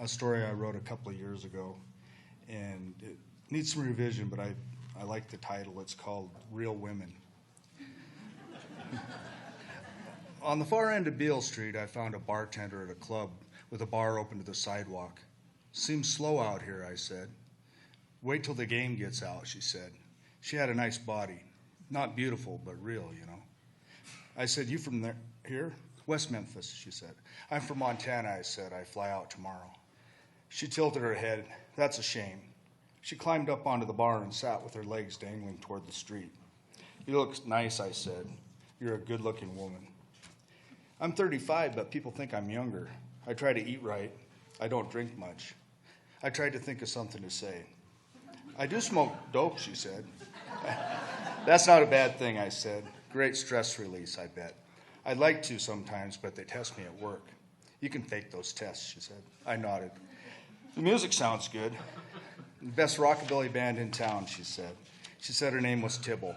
a story I wrote a couple of years ago, and it needs some revision, but I like the title. It's called Real Women. On the far end of Beale Street, I found a bartender at a club with a bar open to the sidewalk. "Seems slow out here," I said. "Wait till the game gets out," she said. She had a nice body. Not beautiful, but real, you know. I said, "You from there, here?" "West Memphis," she said. "I'm from Montana," I said. "I fly out tomorrow." She tilted her head. "That's a shame." She climbed up onto the bar and sat with her legs dangling toward the street. "You look nice," I said. "You're a good-looking woman." "I'm 35, but people think I'm younger. I try to eat right. I don't drink much." I tried to think of something to say. "I do smoke dope," she said. "That's not a bad thing," I said. "Great stress release, I bet. I'd like to sometimes, but they test me at work." "You can fake those tests," she said. I nodded. "The music sounds good." "Best rockabilly band in town," she said. She said her name was Tibble.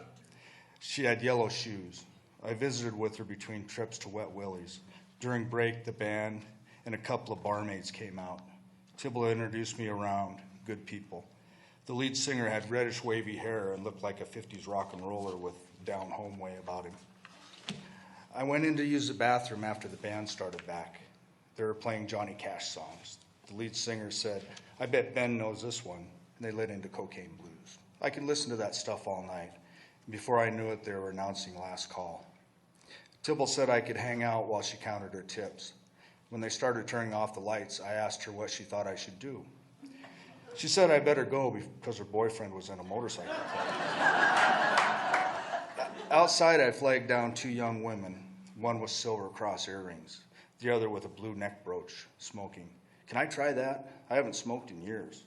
She had yellow shoes. I visited with her between trips to Wet Willie's. During break, the band and a couple of barmaids came out. Tibble introduced me around. Good people. The lead singer had reddish wavy hair and looked like a 50s rock and roller with down-home way about him. I went in to use the bathroom after the band started back. They were playing Johnny Cash songs. The lead singer said, "I bet Ben knows this one," and they led into Cocaine Blues. I could listen to that stuff all night. Before I knew it, they were announcing last call. Tibble said I could hang out while she counted her tips. When they started turning off the lights, I asked her what she thought I should do. She said I better go because her boyfriend was in a motorcycle club. Outside, I flagged down two young women, one with silver cross earrings, the other with a blue neck brooch, smoking. "Can I try that? I haven't smoked in years."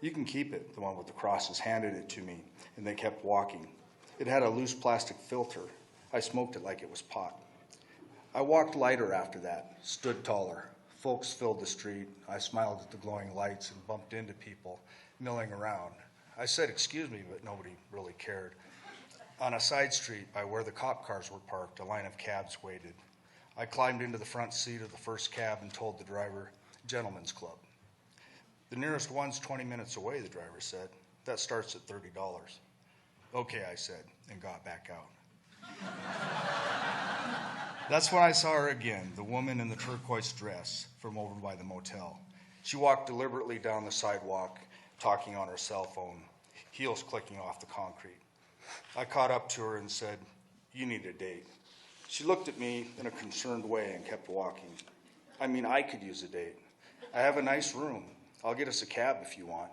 "You can keep it," the one with the crosses handed it to me, and they kept walking. It had a loose plastic filter. I smoked it like it was pot. I walked lighter after that, stood taller. Folks filled the street. I smiled at the glowing lights and bumped into people milling around. I said, "Excuse me," but nobody really cared. On a side street by where the cop cars were parked, a line of cabs waited. I climbed into the front seat of the first cab and told the driver, "Gentlemen's Club." "The nearest one's 20 minutes away," the driver said. "That starts at $30. "Okay," I said, and got back out. That's when I saw her again, the woman in the turquoise dress from over by the motel. She walked deliberately down the sidewalk, talking on her cell phone, heels clicking off the concrete. I caught up to her and said, "You need a date." She looked at me in a concerned way and kept walking. "I mean, I could use a date. I have a nice room. I'll get us a cab if you want."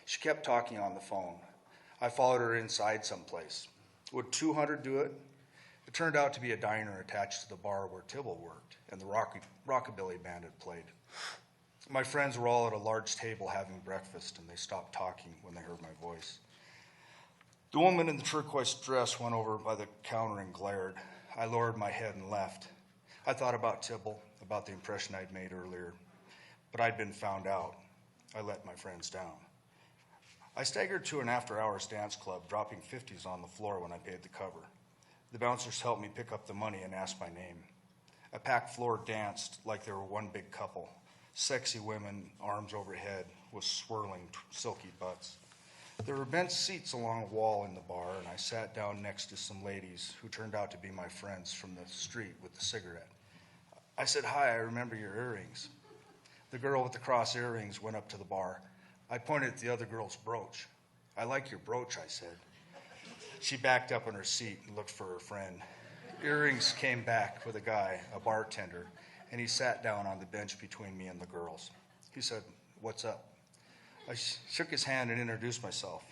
She kept talking on the phone. I followed her inside someplace. "Would 200 do it?" It turned out to be a diner attached to the bar where Tibble worked, and the rockabilly band had played. My friends were all at a large table having breakfast, and they stopped talking when they heard my voice. The woman in the turquoise dress went over by the counter and glared. I lowered my head and left. I thought about Tibble, about the impression I'd made earlier, but I'd been found out. I let my friends down. I staggered to an after-hours dance club, dropping 50s on the floor when I paid the cover. The bouncers helped me pick up the money and asked my name. A packed floor danced like they were one big couple. Sexy women, arms overhead, with swirling silky butts. There were bench seats along a wall in the bar, and I sat down next to some ladies who turned out to be my friends from the street with the cigarette. I said, "Hi, I remember your earrings." The girl with the cross earrings went up to the bar. I pointed at the other girl's brooch. "I like your brooch," I said. She backed up in her seat and looked for her friend. Earrings came back with a guy, a bartender, and he sat down on the bench between me and the girls. He said, "What's up?" I shook his hand and introduced myself.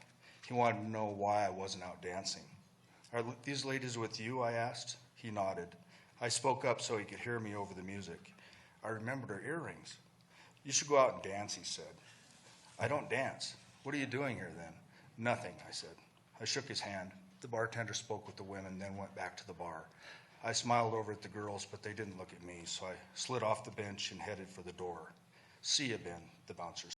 He wanted to know why I wasn't out dancing. "Are these ladies with you?" I asked. He nodded. I spoke up so he could hear me over the music. I remembered her earrings. "You should go out and dance," he said. "I don't dance." "What are you doing here then?" "Nothing," I said. I shook his hand. The bartender spoke with the women, then went back to the bar. I smiled over at the girls, but they didn't look at me, so I slid off the bench and headed for the door. "See ya, Ben," the bouncer said.